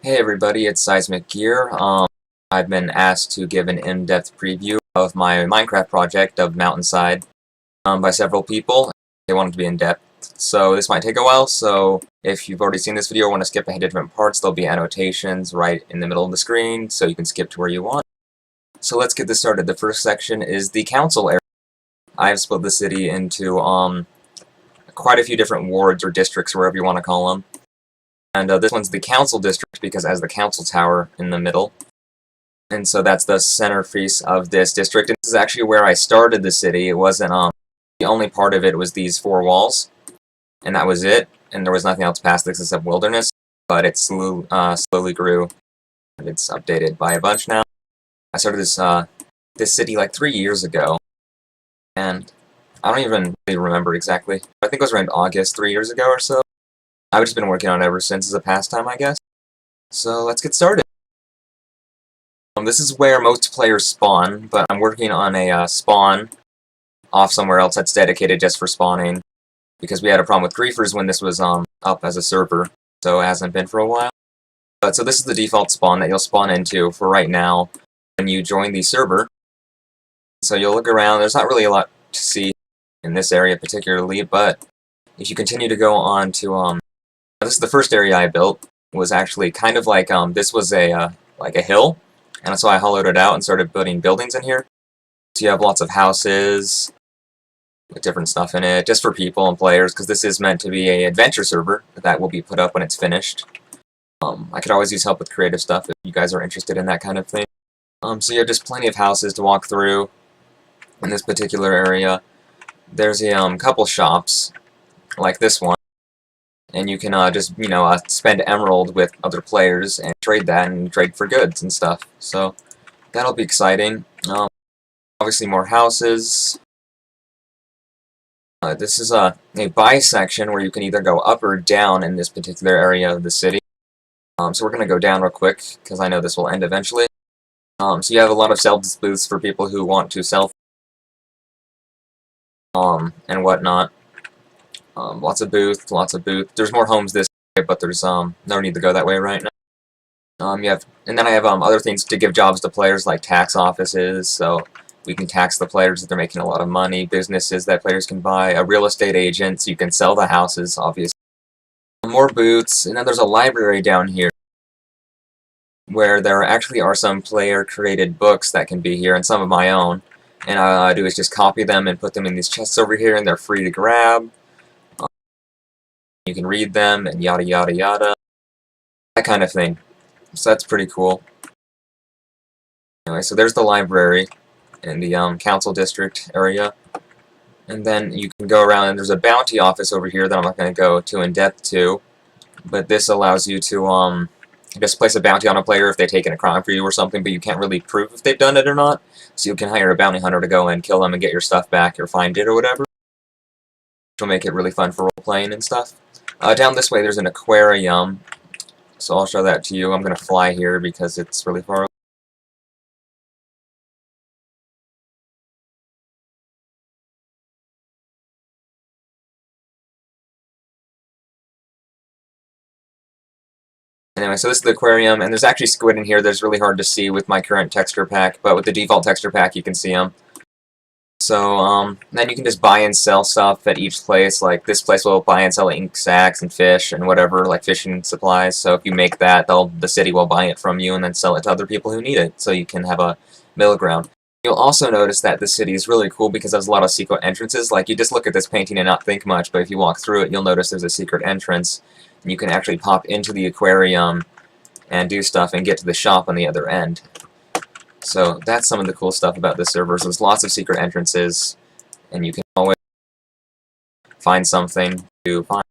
Hey everybody, it's Seismic Gear. I've been asked to give an in-depth preview of my Minecraft project of Mountainside by several people. They wanted to be in-depth, so this might take a while, so if you've already seen this video or want to skip ahead to different parts, there'll be annotations right in the middle of the screen, so you can skip to where you want. So let's get this started. The first section is the council area. I've split the city into quite a few different wards or districts, wherever you want to call them. And this one's the council district because it has the council tower in the middle. And so that's the centerpiece of this district. And this is actually where I started the city. It wasn't, the only part of it was these 4 walls. And that was it. And there was nothing else past this except wilderness. But it slowly grew. And it's updated by a bunch now. I started this city like 3 years ago. And I don't even really remember exactly. I think it was around August 3 years ago or so. I've just been working on it ever since as a pastime, I guess. So let's get started. This is where most players spawn, but I'm working on a spawn off somewhere else that's dedicated just for spawning, because we had a problem with griefers when this was up as a server, so it hasn't been for a while. So this is the default spawn that you'll spawn into for right now when you join the server. So you'll look around. There's not really a lot to see in this area particularly, but if you continue to go on to this is the first area I built. Was actually kind of like this was a like a hill, and so I hollowed it out and started building buildings in here. So you have lots of houses with different stuff in it, just for people and players, because this is meant to be an adventure server that will be put up when it's finished. I could always use help with creative stuff if you guys are interested in that kind of thing. So you have just plenty of houses to walk through in this particular area. There's a couple shops like this one. And you can just, spend emerald with other players and trade that and trade for goods and stuff. So that'll be exciting. Obviously more houses. This is a buy section where you can either go up or down in this particular area of the city. So we're going to go down real quick because I know this will end eventually. So you have a lot of sales booths for people who want to sell and whatnot. Lots of booths. There's more homes this way, but there's no need to go that way right now. And then I have other things to give jobs to players, like tax offices, so we can tax the players if they're making a lot of money. Businesses that players can buy. A real estate agent, so you can sell the houses, obviously. More booths, and then there's a library down here, where there actually are some player-created books that can be here, and some of my own. And all I do is just copy them and put them in these chests over here, and they're free to grab. You can read them, and yada yada yada. That kind of thing. So that's pretty cool. Anyway, so there's the library in the council district area. And then you can go around, and there's a bounty office over here that I'm not going to go too in-depth to. But this allows you to just place a bounty on a player if they've taken a crime for you or something, but you can't really prove if they've done it or not. So you can hire a bounty hunter to go and kill them and get your stuff back or find it or whatever. Which will make it really fun for role-playing and stuff. Down this way there's an aquarium, so I'll show that to you. I'm going to fly here because it's really far away. Anyway, so this is the aquarium, and there's actually squid in here. There's really hard to see with my current texture pack, but with the default texture pack you can see them. So, then you can just buy and sell stuff at each place. Like, this place will buy and sell ink sacks and fish and whatever, like fishing supplies. So if you make that, the city will buy it from you and then sell it to other people who need it, so you can have a middle ground. You'll also notice that the city is really cool because there's a lot of secret entrances. Like, you just look at this painting and not think much, but if you walk through it, you'll notice there's a secret entrance. And you can actually pop into the aquarium and do stuff and get to the shop on the other end. So that's some of the cool stuff about this server. There's lots of secret entrances, and you can always find something to find.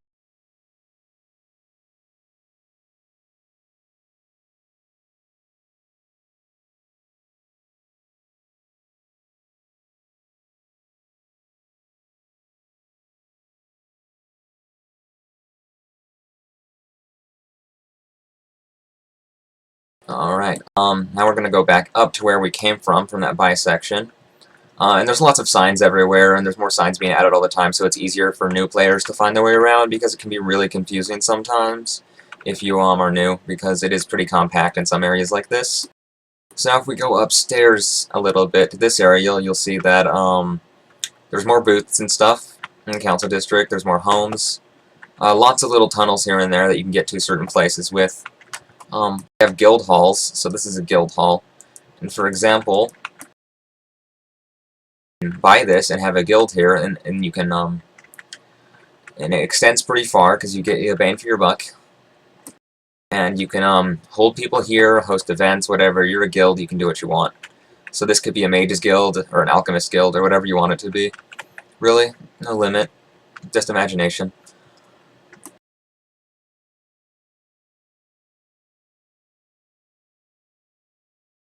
Alright, now we're going to go back up to where we came from that bisection. And there's lots of signs everywhere, and there's more signs being added all the time, so it's easier for new players to find their way around because it can be really confusing sometimes. if you are new, because it is pretty compact in some areas like this. So now if we go upstairs a little bit to this area, you'll see that there's more booths and stuff in the council district. There's more homes. Lots of little tunnels here and there that you can get to certain places with. We have guild halls, so this is a guild hall. And for example, you can buy this and have a guild here, and you can, and it extends pretty far because you get a bang for your buck. And you can hold people here, host events, whatever. You're a guild, you can do what you want. So this could be a mage's guild, or an alchemist guild, or whatever you want it to be. Really, no limit, just imagination.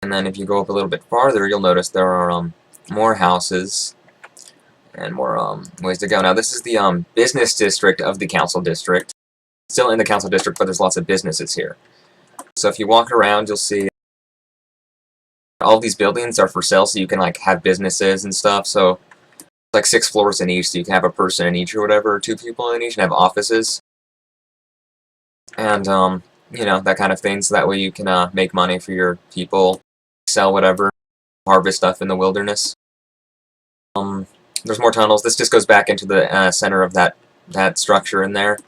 And then if you go up a little bit farther, you'll notice there are more houses and more ways to go. Now this is the business district of the council district. Still in the council district, but there's lots of businesses here. So if you walk around, you'll see all these buildings are for sale, so you can like have businesses and stuff. So like 6 floors in each, so you can have a person in each or whatever, or 2 people in each, and have offices. And you know, that kind of thing. So that way you can make money for your people, sell whatever, harvest stuff in the wilderness. There's more tunnels. This just goes back into the center of that structure in there.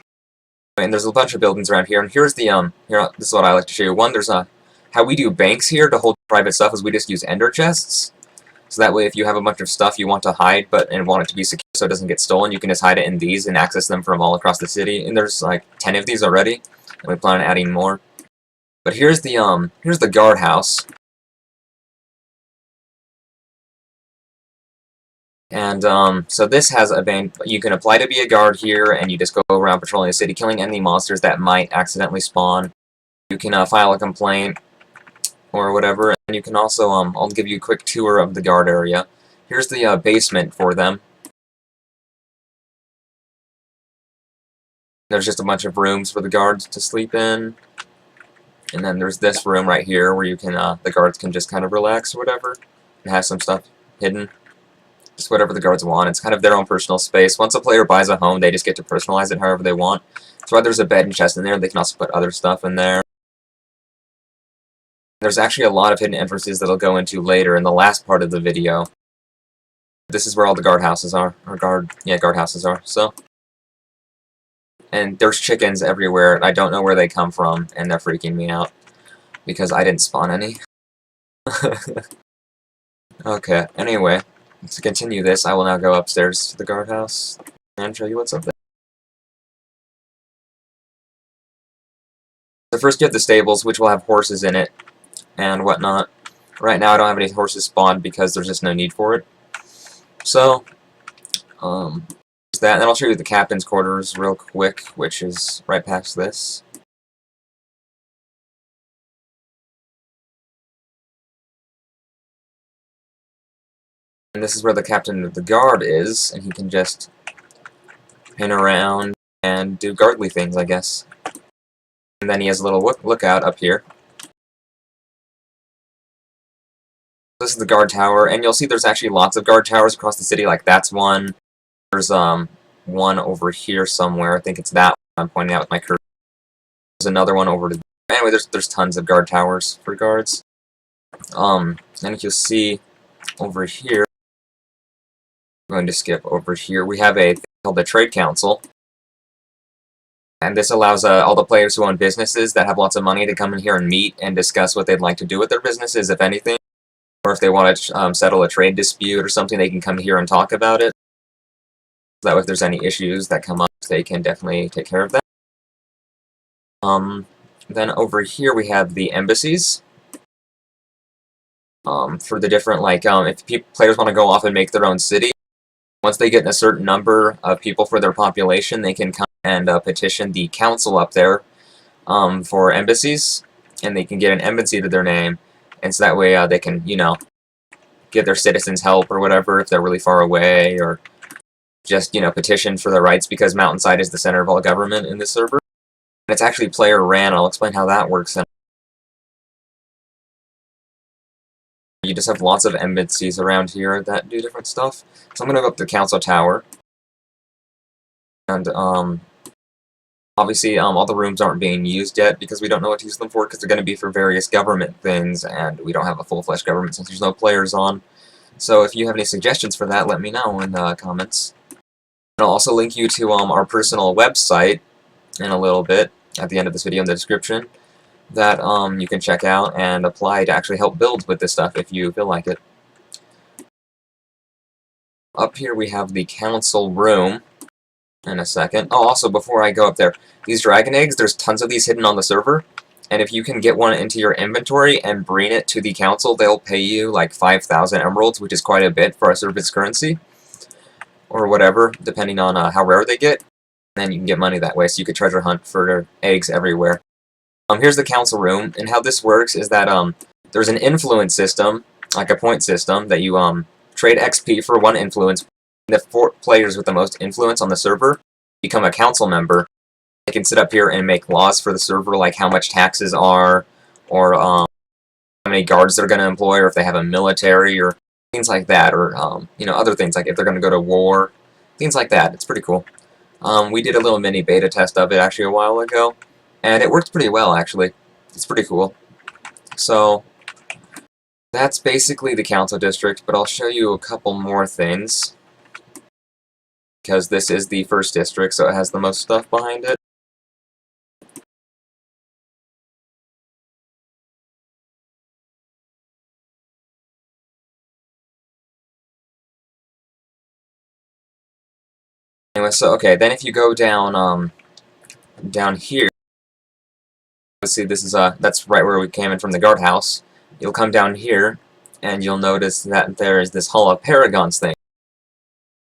And there's a bunch of buildings around here. And here's the here. This is what I like to show you. One, there's how we do banks here to hold private stuff is we just use ender chests. So that way, if you have a bunch of stuff you want to hide, and want it to be secure so it doesn't get stolen, you can just hide it in these and access them from all across the city. And there's like 10 of these already, and we plan on adding more. But here's the guardhouse. And so this has a bank. You can apply to be a guard here, and you just go around patrolling the city, killing any monsters that might accidentally spawn. You can file a complaint or whatever, and you can also I'll give you a quick tour of the guard area. Here's the basement for them. There's just a bunch of rooms for the guards to sleep in, and then there's this room right here where you can the guards can just kind of relax or whatever, and have some stuff hidden. Just whatever the guards want. It's kind of their own personal space. Once a player buys a home, they just get to personalize it however they want. That's why there's a bed and chest in there. They can also put other stuff in there. There's actually a lot of hidden entrances that I'll go into later in the last part of the video. This is where all the guardhouses are. Or guardhouses are. So, and there's chickens everywhere, and I don't know where they come from, and they're freaking me out because I didn't spawn any. Okay, anyway. To continue this, I will now go upstairs to the guardhouse and show you what's up there. So first you have the stables, which will have horses in it and whatnot. Right now I don't have any horses spawned because there's just no need for it. So, there's that. And then I'll show you the captain's quarters real quick, which is right past this. And this is where the captain of the guard is, and he can just pin around and do guardly things, I guess. And then he has a little lookout up here. This is the guard tower, and you'll see there's actually lots of guard towers across the city, like that's one. There's one over here somewhere, I think it's that one I'm pointing out with my cursor. There's another one over to anyway, there's tons of guard towers for guards. And if you'll see over here, I'm going to skip over here. We have a thing called the Trade Council, and this allows all the players who own businesses that have lots of money to come in here and meet and discuss what they'd like to do with their businesses, if anything, or if they want to settle a trade dispute or something, they can come here and talk about it. So that way, if there's any issues that come up, they can definitely take care of that. Then over here we have the embassies. For the different, like, if players want to go off and make their own city, once they get a certain number of people for their population, they can come and petition the council up there for embassies, and they can get an embassy to their name, and so that way they can, you know, give their citizens help or whatever if they're really far away, or just, you know, petition for their rights, because Mountainside is the center of all government in this server. And it's actually player ran. I'll explain how that works. You just have lots of embassies around here that do different stuff. So I'm going to go up to the council tower. And, Obviously, all the rooms aren't being used yet because we don't know what to use them for, because they're going to be for various government things, and we don't have a full-fledged government since there's no players on. So if you have any suggestions for that, let me know in the comments. And I'll also link you to our personal website in a little bit at the end of this video in the description that you can check out and apply to actually help build with this stuff if you feel like it. Up here we have the council room in a second. Oh, also, before I go up there, these dragon eggs, there's tons of these hidden on the server, and if you can get one into your inventory and bring it to the council, they'll pay you like 5,000 emeralds, which is quite a bit for our service currency, or whatever, depending on how rare they get. And then you can get money that way, so you could treasure hunt for eggs everywhere. Here's the council room, and how this works is that there's an influence system, like a point system, that you trade XP for one influence. The 4 players with the most influence on the server become a council member. They can sit up here and make laws for the server, like how much taxes are, or how many guards they're going to employ, or if they have a military, or things like that, or you know, other things like if they're going to go to war, things like that. It's pretty cool. We did a little mini beta test of it actually a while ago, and it worked pretty well actually. It's pretty cool. So that's basically the council district, but I'll show you a couple more things, because this is the first district, so it has the most stuff behind it. Anyway, so okay, then if you go down down here, let's see, this is that's right where we came in from the guardhouse. You'll come down here, and you'll notice that there is this Hall of Paragons thing.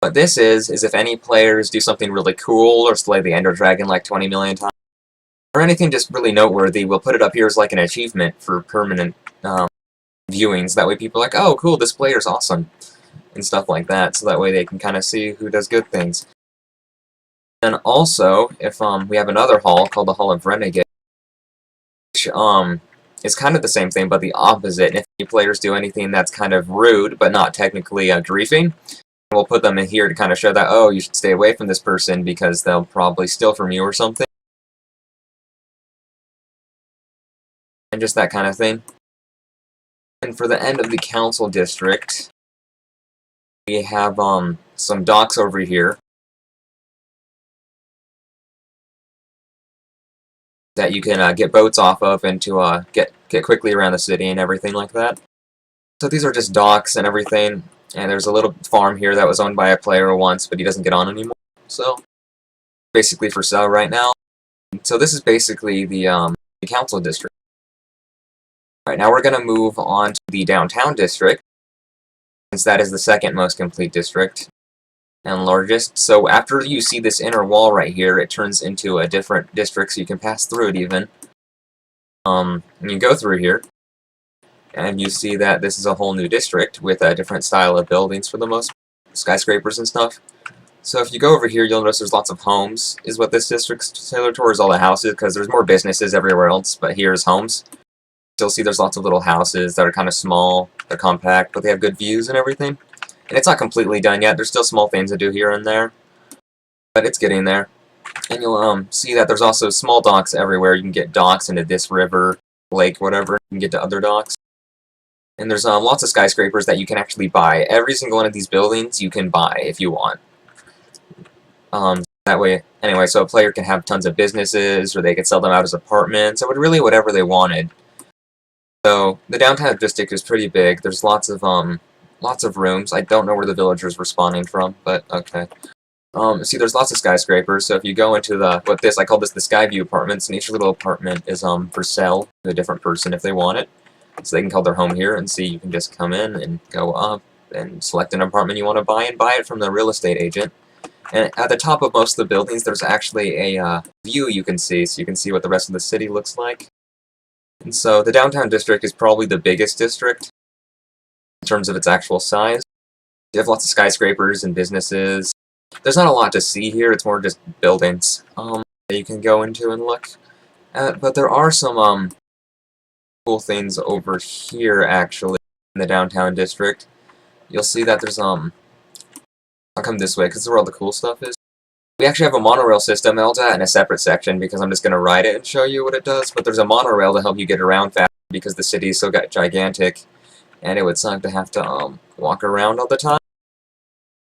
What this is if any players do something really cool, or slay the Ender Dragon like 20 million times, or anything just really noteworthy, we'll put it up here as like an achievement for permanent viewings. That way people are like, oh cool, this player's awesome, and stuff like that, so that way they can kind of see who does good things. And also, if we have another hall called the Hall of Renegade, which is kind of the same thing, but the opposite. If any players do anything that's kind of rude, but not technically griefing, we'll put them in here to kind of show that, oh, you should stay away from this person because they'll probably steal from you or something. And just that kind of thing. And for the end of the council district, we have some docks over here that you can get boats off of and to get quickly around the city and everything like that. So these are just docks and everything, and there's a little farm here that was owned by a player once, but he doesn't get on anymore. So basically for sale right now. So this is basically the council district. All right, now we're going to move on to the downtown district, since that is the second most complete district and largest. So after you see this inner wall right here, it turns into a different district, so you can pass through it even. And you go through here, and you see that this is a whole new district with a different style of buildings for the most, skyscrapers and stuff. So if you go over here, you'll notice there's lots of homes, is what this district's tailored towards, all the houses, because there's more businesses everywhere else, but here's homes. You'll see there's lots of little houses that are kind of small, they're compact, but they have good views and everything. And it's not completely done yet, there's still small things to do here and there, but it's getting there. And you'll see that there's also small docks everywhere. You can get docks into this river, lake, whatever, you can get to other docks. And there's lots of skyscrapers that you can actually buy. Every single one of these buildings you can buy if you want. That way, anyway, so a player can have tons of businesses, or they could sell them out as apartments, or really whatever they wanted. So the downtown district is pretty big. There's lots of rooms. I don't know where the villagers were spawning from, but okay. See, there's lots of skyscrapers. So if you go into I call this the Skyview apartments, and each little apartment is for sale to a different person if they want it. So they can call their home here, and see, you can just come in and go up and select an apartment you want to buy, and buy it from the real estate agent. And at the top of most of the buildings, there's actually a view you can see, so you can see what the rest of the city looks like. And so the downtown district is probably the biggest district in terms of its actual size. You have lots of skyscrapers and businesses. There's not a lot to see here, it's more just buildings that you can go into and look at. But there are some cool things over here, actually, in the downtown district. You'll see that there's I'll come this way, because this is where all the cool stuff is. We actually have a monorail system. I'll do that in a separate section because I'm just going to ride it and show you what it does. But there's a monorail to help you get around fast because the city is so gigantic, and it would suck to have to walk around all the time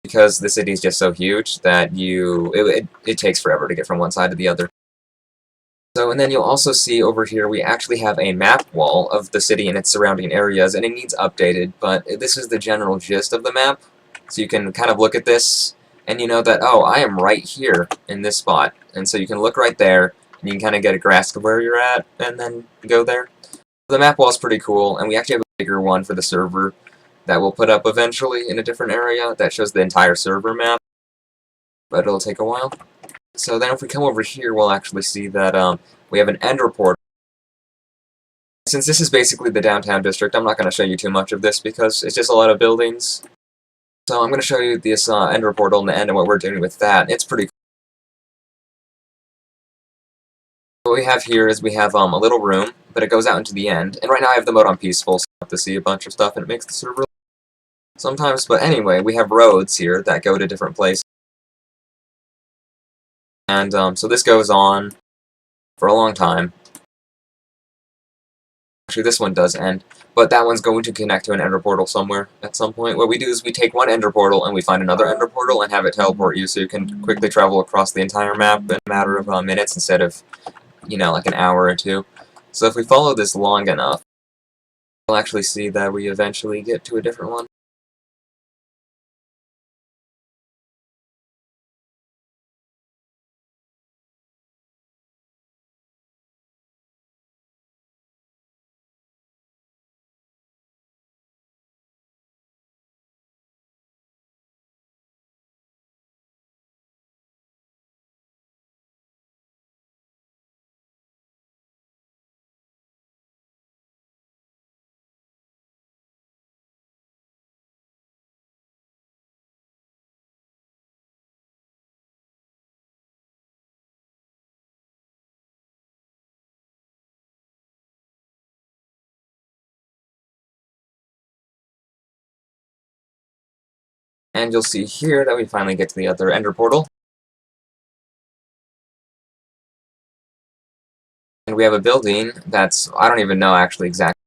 because the city is just so huge that it takes forever to get from one side to the other. So, and then you'll also see over here we actually have a map wall of the city and its surrounding areas, and it needs updated, but this is the general gist of the map. So you can kind of look at this, and you know that, oh, I am right here in this spot. And so you can look right there, and you can kind of get a grasp of where you're at, and then go there. The map wall is pretty cool, and we actually have a bigger one for the server that we'll put up eventually in a different area that shows the entire server map, but it'll take a while. So then if we come over here, we'll actually see that we have an end report. Since this is basically the downtown district, I'm not going to show you too much of this because it's just a lot of buildings. So I'm going to show you this end report on the end and what we're doing with that. It's pretty cool. What we have here is we have a little room, but it goes out into the end. And right now I have the mode on peaceful, so I have to see a bunch of stuff and it makes the server sometimes. But anyway, we have roads here that go to different places. And so this goes on for a long time. Actually, this one does end, but that one's going to connect to an ender portal somewhere at some point. What we do is we take one ender portal and we find another ender portal and have it teleport you so you can quickly travel across the entire map in a matter of minutes instead of, you know, like an hour or two. So if we follow this long enough, we'll actually see that we eventually get to a different one. And you'll see here that we finally get to the other ender portal. And we have a building that's, I don't even know actually exactly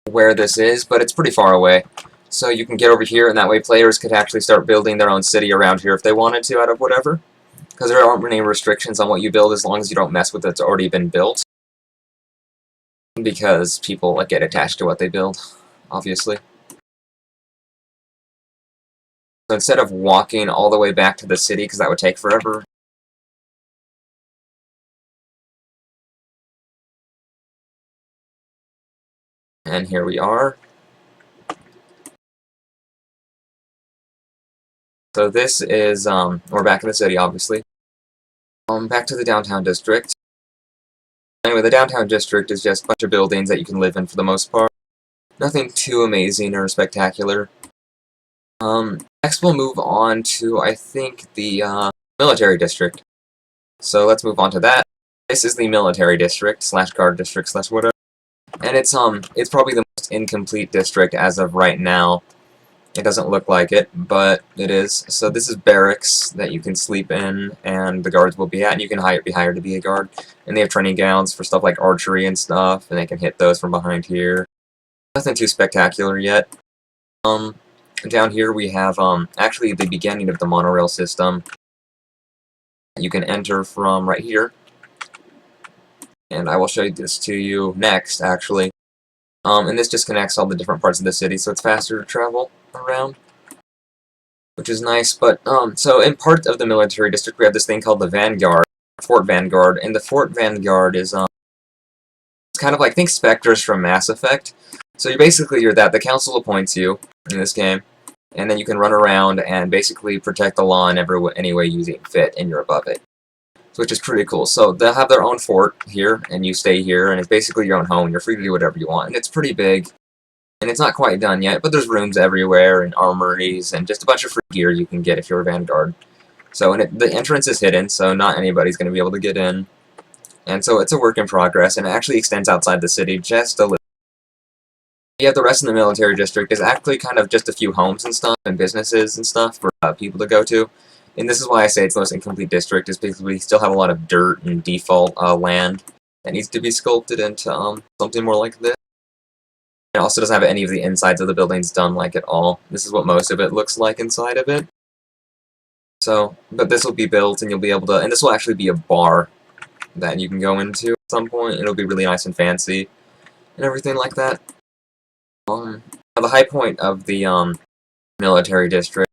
where this is, but it's pretty far away. So you can get over here, and that way players could actually start building their own city around here if they wanted to out of whatever. Because there aren't any restrictions on what you build as long as you don't mess with what's already been built. Because people get attached to what they build, obviously. So instead of walking all the way back to the city, because that would take forever, and here we are. So this is, we're back in the city, obviously. Back to the downtown district. Anyway, the downtown district is just a bunch of buildings that you can live in for the most part. Nothing too amazing or spectacular. Next we'll move on to, I think, the military district. So let's move on to that. This is the military district, slash guard district, slash whatever. And it's probably the most incomplete district as of right now. It doesn't look like it, but it is. So this is barracks that you can sleep in, and the guards will be at, and you can be hired to be a guard. And they have training grounds for stuff like archery and stuff, and they can hit those from behind here. Nothing too spectacular yet. Down here we have actually the beginning of the monorail system. You can enter from right here, and I will show this to you next, actually. And this just connects all the different parts of the city, so it's faster to travel around, which is nice. But so in part of the military district, we have this thing called the Vanguard, Fort Vanguard, and the Fort Vanguard is it's kind of like, think Spectres from Mass Effect. So you're that. The council appoints you in this game, and then you can run around and basically protect the law in any way you see fit, and you're above it. Which is pretty cool. So they'll have their own fort here, and you stay here, and it's basically your own home. You're free to do whatever you want, and it's pretty big. And it's not quite done yet, but there's rooms everywhere, and armories, and just a bunch of free gear you can get if you're a Vanguard. So the entrance is hidden, so not anybody's going to be able to get in. And so it's a work in progress, and it actually extends outside the city just a little. Yeah, the rest of the military district is actually kind of just a few homes and stuff and businesses and stuff for people to go to. And this is why I say it's the most incomplete district, is because we still have a lot of dirt and default land that needs to be sculpted into something more like this. It also doesn't have any of the insides of the buildings done like at all. This is what most of it looks like inside of it. So, but this will be built and you'll be able to, and this will actually be a bar that you can go into at some point. It'll be really nice and fancy and everything like that. Now the high point of the military district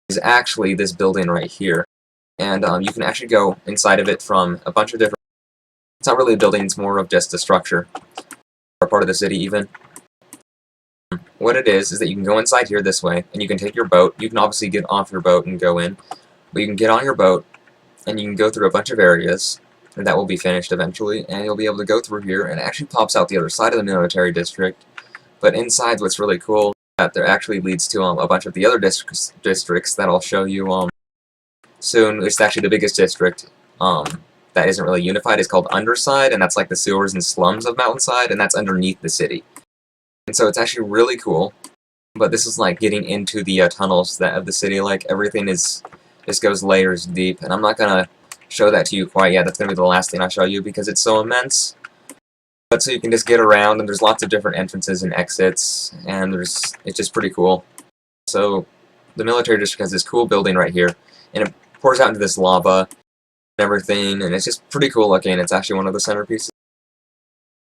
is actually this building right here. And you can actually go inside of it from a bunch of different... It's not really a building, it's more of just a structure, or part of the city even. What it is that you can go inside here this way, and you can take your boat. You can obviously get off your boat and go in, but you can get on your boat, and you can go through a bunch of areas, and that will be finished eventually, and you'll be able to go through here, and it actually pops out the other side of the military district. But inside, what's really cool is that there actually leads to a bunch of the other districts that I'll show you soon. It's actually the biggest district that isn't really unified. It's called Underside, and that's like the sewers and slums of Mountainside, and that's underneath the city. And so it's actually really cool, but this is like getting into the tunnels of the city. Like everything just goes layers deep, and I'm not gonna show that to you quite yet. That's gonna be the last thing I show you because it's so immense. But so you can just get around, and there's lots of different entrances and exits, and it's just pretty cool. So the military district has this cool building right here, and it pours out into this lava and everything, and it's just pretty cool looking. It's actually one of the centerpieces.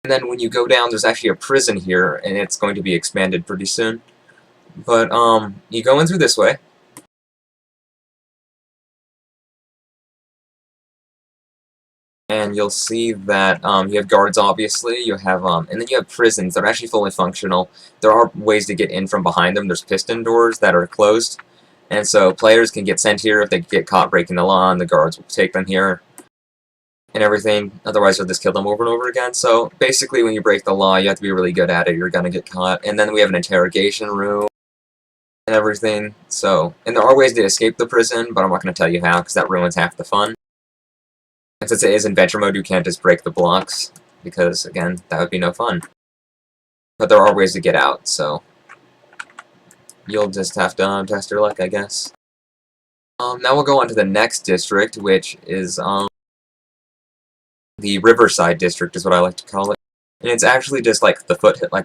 And then when you go down, there's actually a prison here, and it's going to be expanded pretty soon. But you go in through this way. And you'll see that you have guards, obviously. You have and then you have prisons that are actually fully functional. There are ways to get in from behind them. There's piston doors that are closed, and so players can get sent here if they get caught breaking the law, and the guards will take them here and everything. Otherwise, they'll just kill them over and over again. So basically, when you break the law, you have to be really good at it. You're gonna get caught. And then we have an interrogation room and everything. So, and there are ways to escape the prison, but I'm not gonna tell you how because that ruins half the fun. And since it is in adventure mode, you can't just break the blocks, because, again, that would be no fun. But there are ways to get out, so you'll just have to test your luck, I guess. Now we'll go on to the next district, which is the Riverside District, is what I like to call it. And it's actually just like a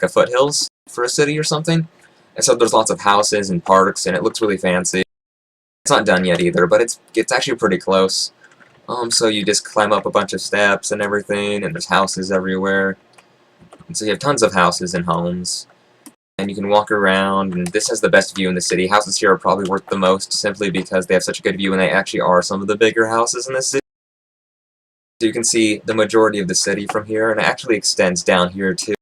foothills for a city or something. And so there's lots of houses and parks, and it looks really fancy. It's not done yet either, but it's actually pretty close. So you just climb up a bunch of steps and everything, and there's houses everywhere. And so you have tons of houses and homes. And you can walk around, and this has the best view in the city. Houses here are probably worth the most, simply because they have such a good view, and they actually are some of the bigger houses in the city. So you can see the majority of the city from here, and it actually extends down here too.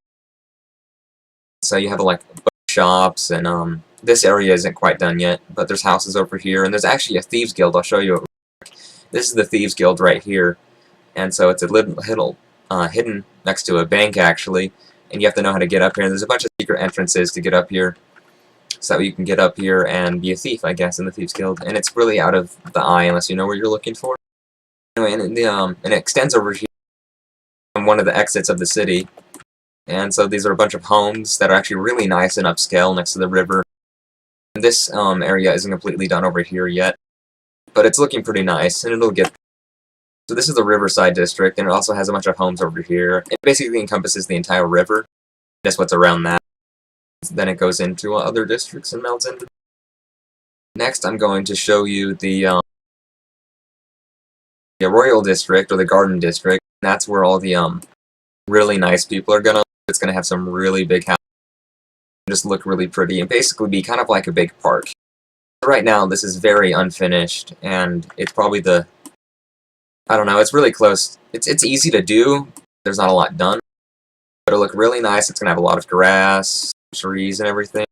So you have like shops, and this area isn't quite done yet, but there's houses over here, and there's actually a thieves guild. I'll show you. This is the Thieves Guild right here, and so it's a little hidden next to a bank, actually, and you have to know how to get up here. And there's a bunch of secret entrances to get up here, so you can get up here and be a thief, I guess, in the Thieves Guild. And it's really out of the eye unless you know what you're looking for. Anyway, and it extends over here from one of the exits of the city, and so these are a bunch of homes that are actually really nice and upscale next to the river. And this area isn't completely done over here yet, but it's looking pretty nice, and it'll get... So this is the Riverside District, and it also has a bunch of homes over here. It basically encompasses the entire river, just what's around that. Then it goes into other districts and melts into... Next, I'm going to show you the Royal District, or the Garden District. That's where all the really nice people are gonna live. It's gonna have some really big houses, just look really pretty, and basically be kind of like a big park. Right now, this is very unfinished, and it's probably the... I don't know, it's really close. It's easy to do. There's not a lot done. But it'll look really nice. It's going to have a lot of grass, trees, and everything.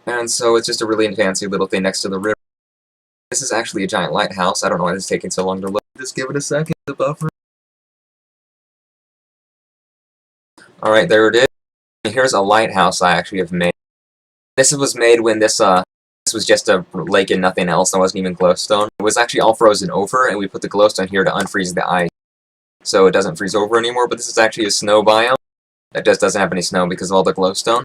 And so it's just a really fancy little thing next to the river. This is actually a giant lighthouse. I don't know why it's taking so long to load. Just give it a second to buffer. Alright, there it is. And here's a lighthouse I actually have made. This was made when this was just a lake and nothing else. There wasn't even glowstone. It was actually all frozen over, and we put the glowstone here to unfreeze the ice, so it doesn't freeze over anymore. But this is actually a snow biome, that just doesn't have any snow because of all the glowstone.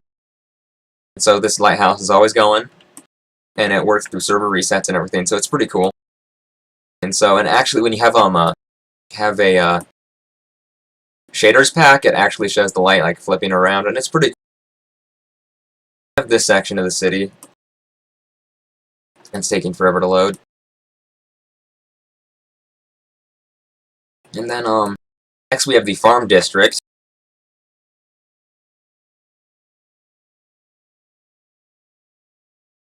So this lighthouse is always going, and it works through server resets and everything, so it's pretty cool. And so, and actually when you have a shaders pack, it actually shows the light like flipping around, and it's pretty cool. I have this section of the city, and it's taking forever to load. And then next we have the farm district.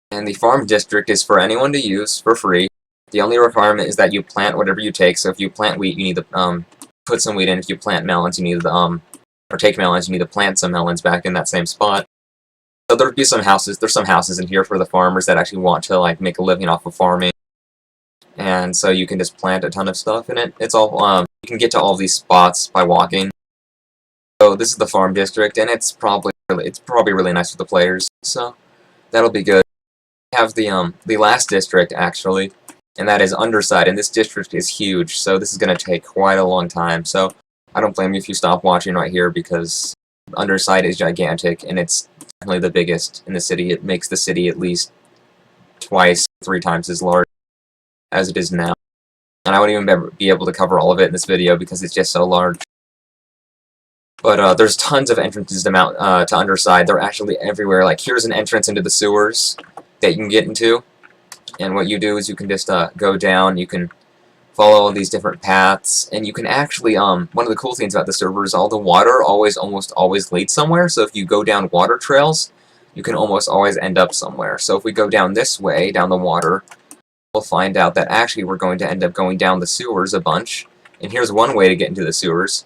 And the farm district is for anyone to use for free. The only requirement is that you plant whatever you take. So if you plant wheat, you need to put some wheat in. If you plant melons, you need to or take melons, you need to plant some melons back in that same spot. So there'll be some houses. There's some houses in here for the farmers that actually want to like make a living off of farming. And so you can just plant a ton of stuff in it. It's all you can get to all these spots by walking. So this is the farm district, and it's probably really nice for the players. So that'll be good. We have the last district actually, and that is Underside, and this district is huge. So this is going to take quite a long time. So I don't blame you if you stop watching right here, because Underside is gigantic, and it's definitely the biggest in the city. It makes the city at least twice, 3 times as large as it is now. And I wouldn't even be able to cover all of it in this video because it's just so large. But there's tons of entrances to Underside. They're actually everywhere. Like here's an entrance into the sewers that you can get into. And what you do is you can just go down. You can follow all these different paths, and you can actually one of the cool things about the server is all the water almost always leads somewhere. So if you go down water trails, you can almost always end up somewhere. So if we go down this way, down the water, we'll find out that actually we're going to end up going down the sewers a bunch. And here's one way to get into the sewers.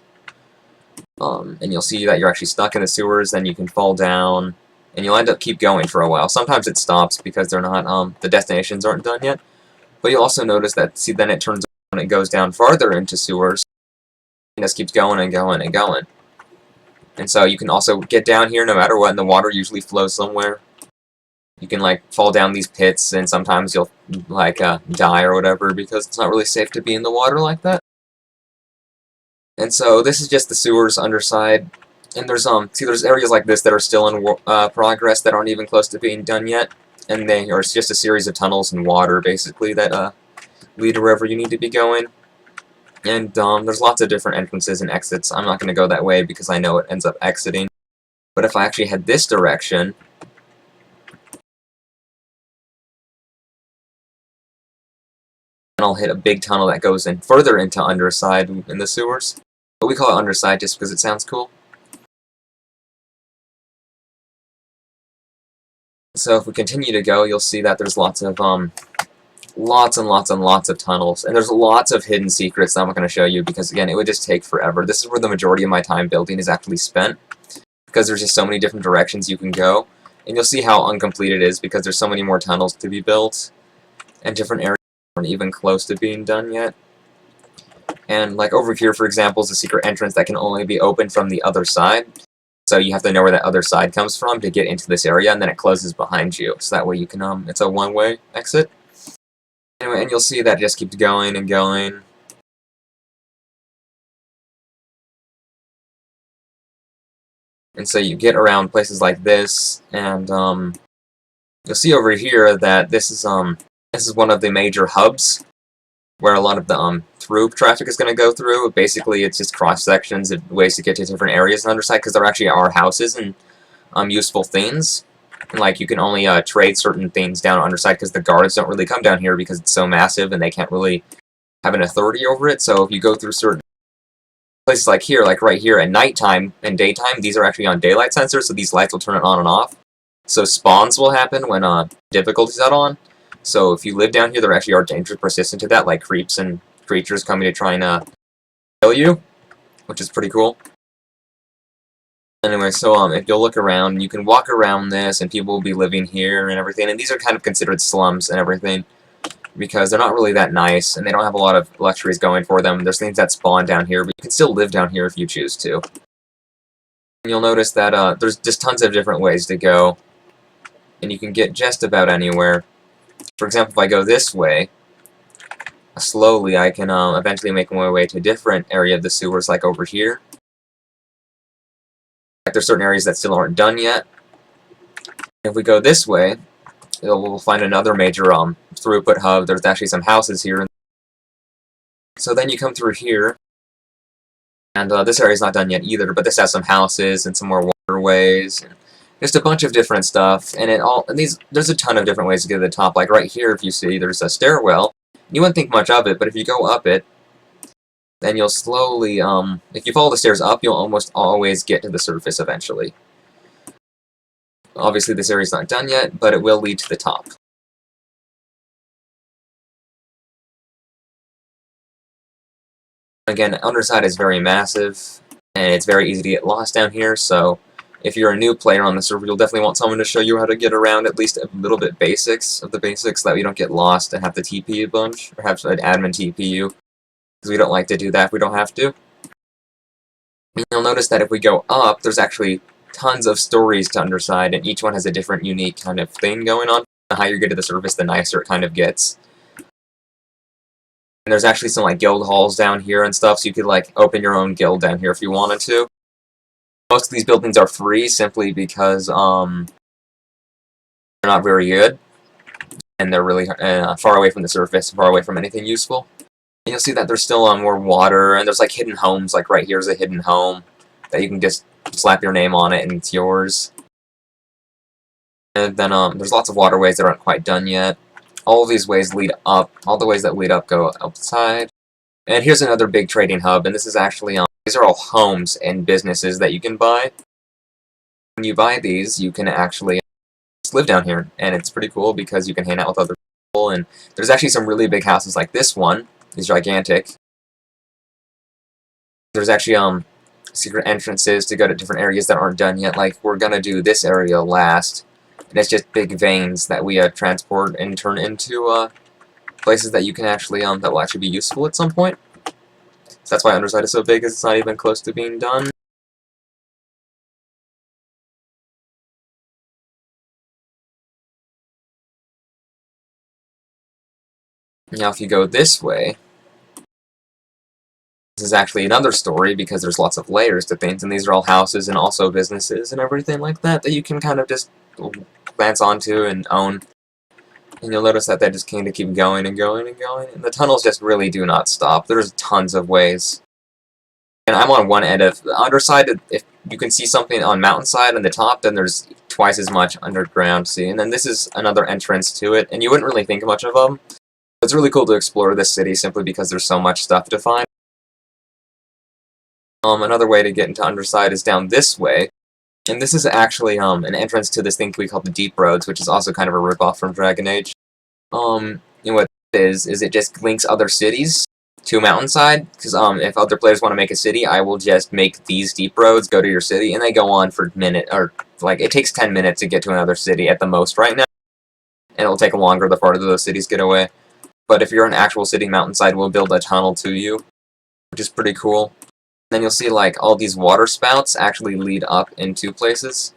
And you'll see that you're actually stuck in the sewers, then you can fall down, and you'll end up keep going for a while. Sometimes it stops because they're not, the destinations aren't done yet. But you'll also notice that, see, then it turns on, it goes down farther into sewers, and just keeps going and going and going. And so you can also get down here no matter what, and the water usually flows somewhere. You can, like, fall down these pits, and sometimes you'll, like, die or whatever, because it's not really safe to be in the water like that. And so this is just the sewers Underside, and there's there's areas like this that are still in progress that aren't even close to being done yet, and it's just a series of tunnels and water basically that lead to wherever you need to be going. And there's lots of different entrances and exits. I'm not going to go that way because I know it ends up exiting. But if I actually head this direction, and I'll hit a big tunnel that goes in further into Underside in the sewers. But we call it Underside just because it sounds cool. So if we continue to go, you'll see that there's lots of lots and lots of tunnels, and there's lots of hidden secrets that I'm not going to show you because again, it would just take forever. This is where the majority of my time building is actually spent, because there's just so many different directions you can go, and you'll see how incomplete it is because there's so many more tunnels to be built, and different areas aren't even close to being done yet. And like over here, for example, is a secret entrance that can only be opened from the other side. So you have to know where that other side comes from to get into this area, and then it closes behind you. So that way you can, it's a one-way exit. Anyway, and you'll see that it just keeps going and going. And so you get around places like this, and you'll see over here that this is one of the major hubs where a lot of the through traffic is going to go through. Basically, it's just cross sections of ways to get to different areas on Underside, because there actually are houses and useful things. And like you can only trade certain things down on Underside because the guards don't really come down here because it's so massive and they can't really have an authority over it. So if you go through certain places like here, like right here at nighttime and daytime, these are actually on daylight sensors, so these lights will turn it on and off. So spawns will happen when difficulty's not on. So if you live down here, there actually are dangers persistent to that, like creeps and creatures coming to try and kill you, which is pretty cool. Anyway, so if you'll look around, you can walk around this, and people will be living here and everything. And these are kind of considered slums and everything, because they're not really that nice, and they don't have a lot of luxuries going for them. There's things that spawn down here, but you can still live down here if you choose to. And you'll notice that there's just tons of different ways to go, and you can get just about anywhere. For example, if I go this way, slowly I can eventually make my way to a different area of the sewers, like over here. Like there's certain areas that still aren't done yet. If we go this way, we'll find another major throughput hub. There's actually some houses here. So then you come through here, and this area is not done yet either, but this has some houses and some more waterways, and just a bunch of different stuff. And there's a ton of different ways to get to the top. Like right here, if you see, there's a stairwell. You wouldn't think much of it, but if you go up it, then you'll slowly, if you follow the stairs up, you'll almost always get to the surface eventually. Obviously, this area's not done yet, but it will lead to the top. Again, underside is very massive, and it's very easy to get lost down here, so if you're a new player on the server, you'll definitely want someone to show you how to get around at least a little bit basics of the basics, so that we don't get lost and have to TP a bunch, or have an admin TP you, because we don't like to do that if we don't have to. And you'll notice that if we go up, there's actually tons of stories to underside, and each one has a different unique kind of thing going on. The higher you get to the surface, the nicer it kind of gets. And there's actually some like guild halls down here and stuff, so you could like open your own guild down here if you wanted to. Most of these buildings are free simply because they're not very good, and they're really far away from the surface, far away from anything useful. And you'll see that there's still more water, and there's like hidden homes. Like right here's a hidden home that you can just slap your name on it and it's yours. And then there's lots of waterways that aren't quite done yet. All of these ways lead up. All the ways that lead up go outside. And here's another big trading hub, and this is actually these are all homes and businesses that you can buy. When you buy these, you can actually just live down here, and it's pretty cool because you can hang out with other people. And there's actually some really big houses like this one. It's gigantic. There's actually secret entrances to go to different areas that aren't done yet. Like we're gonna do this area last. And it's just big veins that we transport and turn into places that you can actually that will actually be useful at some point. So that's why underside is so big, is it's not even close to being done. Now if you go this way, this is actually another story because there's lots of layers to things, and these are all houses and also businesses and everything like that that you can kind of just glance onto and own. And you'll notice that they just kind of keep going and going and going, and the tunnels just really do not stop. There's tons of ways. And I'm on one end of the underside. If you can see something on mountainside on the top, then there's twice as much underground. See, and then this is another entrance to it, and you wouldn't really think much of them. It's really cool to explore this city simply because there's so much stuff to find. Another way to get into underside is down this way. And this is actually an entrance to this thing we call the Deep Roads, which is also kind of a ripoff from Dragon Age. And what it is it just links other cities to Mountainside, because if other players want to make a city, I will just make these Deep Roads go to your city, and they go on for a minute, or like it takes 10 minutes to get to another city at the most right now, and it'll take longer the farther those cities get away. But if you're an actual city, Mountainside will build a tunnel to you, which is pretty cool. Then you'll see like all these water spouts actually lead up into places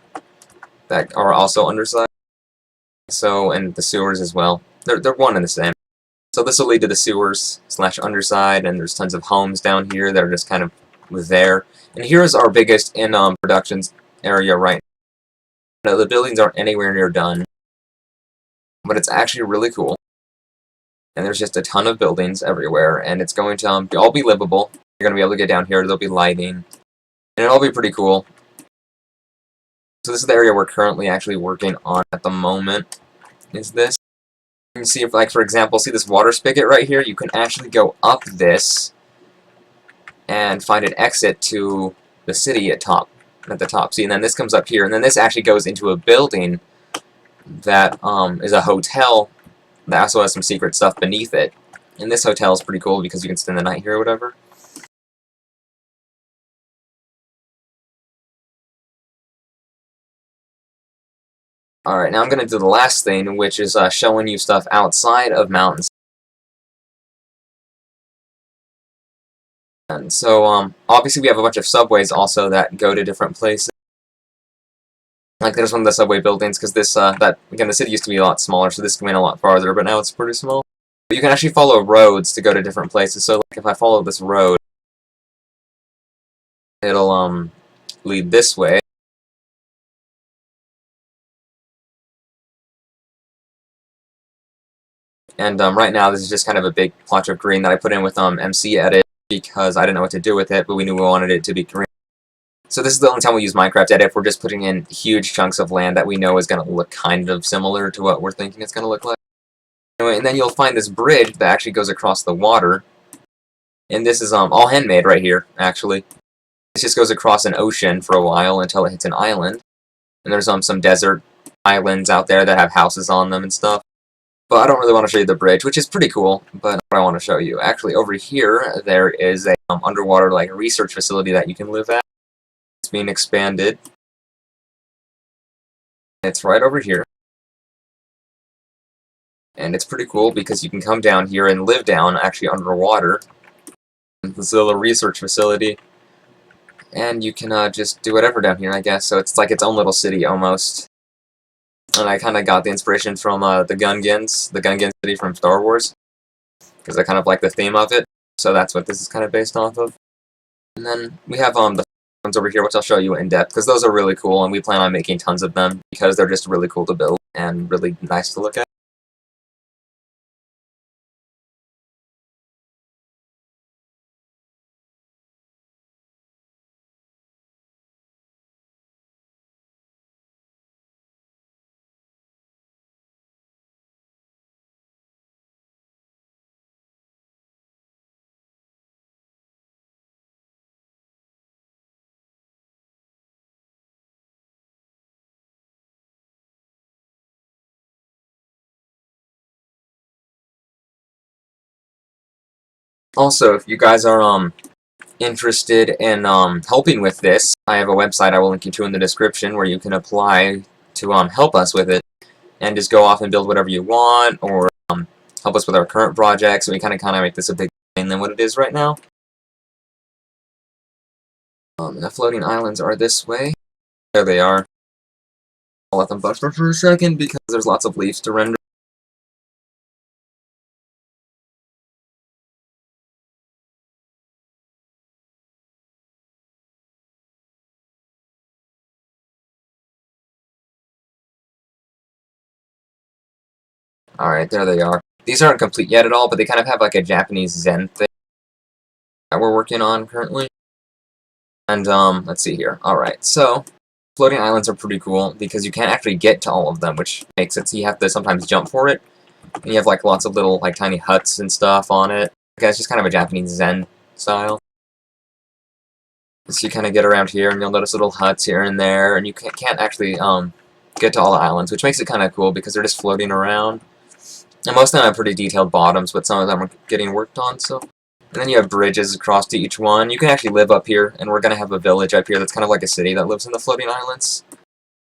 that are also underside. So, and the sewers as well. They're one and the same. So this will lead to the sewers / underside, and there's tons of homes down here that are just kind of there. And here's our biggest in productions area right now. The buildings aren't anywhere near done, but it's actually really cool. And there's just a ton of buildings everywhere, and it's going to all be livable. You're going to be able to get down here, there'll be lighting, and it'll be pretty cool. So this is the area we're currently actually working on at the moment, is this. You can see, if, like, for example, see this water spigot right here? You can actually go up this and find an exit to the city at the top. See, and then this comes up here, and then this actually goes into a building that is a hotel that also has some secret stuff beneath it. And this hotel is pretty cool because you can spend the night here or whatever. Alright, now I'm going to do the last thing, which is showing you stuff outside of mountains. And so, obviously we have a bunch of subways also that go to different places. Like there's one of the subway buildings, because this, again, the city used to be a lot smaller, so this went a lot farther, but now it's pretty small. But you can actually follow roads to go to different places, so like if I follow this road, it'll, lead this way. And right now this is just kind of a big plotch of green that I put in with MC Edit because I didn't know what to do with it, but we knew we wanted it to be green. So this is the only time we use Minecraft Edit if we're just putting in huge chunks of land that we know is going to look kind of similar to what we're thinking it's going to look like. Anyway, and then you'll find this bridge that actually goes across the water. And this is all handmade right here, actually. It just goes across an ocean for a while until it hits an island. And there's some desert islands out there that have houses on them and stuff. But I don't really want to show you the bridge, which is pretty cool, but what I want to show you. Actually, over here, there is a underwater research facility that you can live at. It's being expanded. It's right over here. And it's pretty cool because you can come down here and live down actually underwater. This is a little research facility. And you can just do whatever down here, I guess. So it's like its own little city almost. And I kind of got the inspiration from the Gungan city from Star Wars. Because I kind of like the theme of it. So that's what this is kind of based off of. And then we have the ones over here, which I'll show you in depth, because those are really cool, and we plan on making tons of them, because they're just really cool to build, and really nice to look at. Also, if you guys are interested in helping with this, I have a website I will link you to in the description where you can apply to help us with it, and just go off and build whatever you want, or help us with our current projects, so we kind of make this a bigger thing than what it is right now. The floating islands are this way. There they are. I'll let them buffer for a second because there's lots of leaves to render. Alright, there they are. These aren't complete yet at all, but they kind of have like a Japanese Zen thing that we're working on currently. And, let's see here. Alright, so, floating islands are pretty cool, because you can't actually get to all of them, which makes it so you have to sometimes jump for it. And you have, like, lots of little, like, tiny huts and stuff on it. Okay, it's just kind of a Japanese Zen style. So you kind of get around here, and you'll notice little huts here and there, and you can't actually, get to all the islands, which makes it kind of cool, because they're just floating around. And most of them have pretty detailed bottoms, but some of them are getting worked on, so... And then you have bridges across to each one. You can actually live up here, and we're going to have a village up here that's kind of like a city that lives in the floating islands.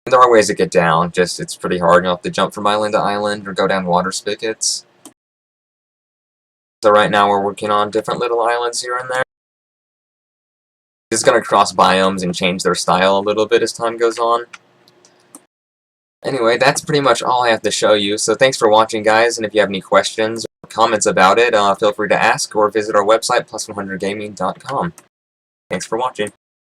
And there are ways to get down, just it's pretty hard. You'll have to jump from island to island, or go down water spigots. So right now we're working on different little islands here and there. It's going to cross biomes and change their style a little bit as time goes on. Anyway, that's pretty much all I have to show you, so thanks for watching, guys, and if you have any questions or comments about it, feel free to ask or visit our website, plus100gaming.com. Thanks for watching.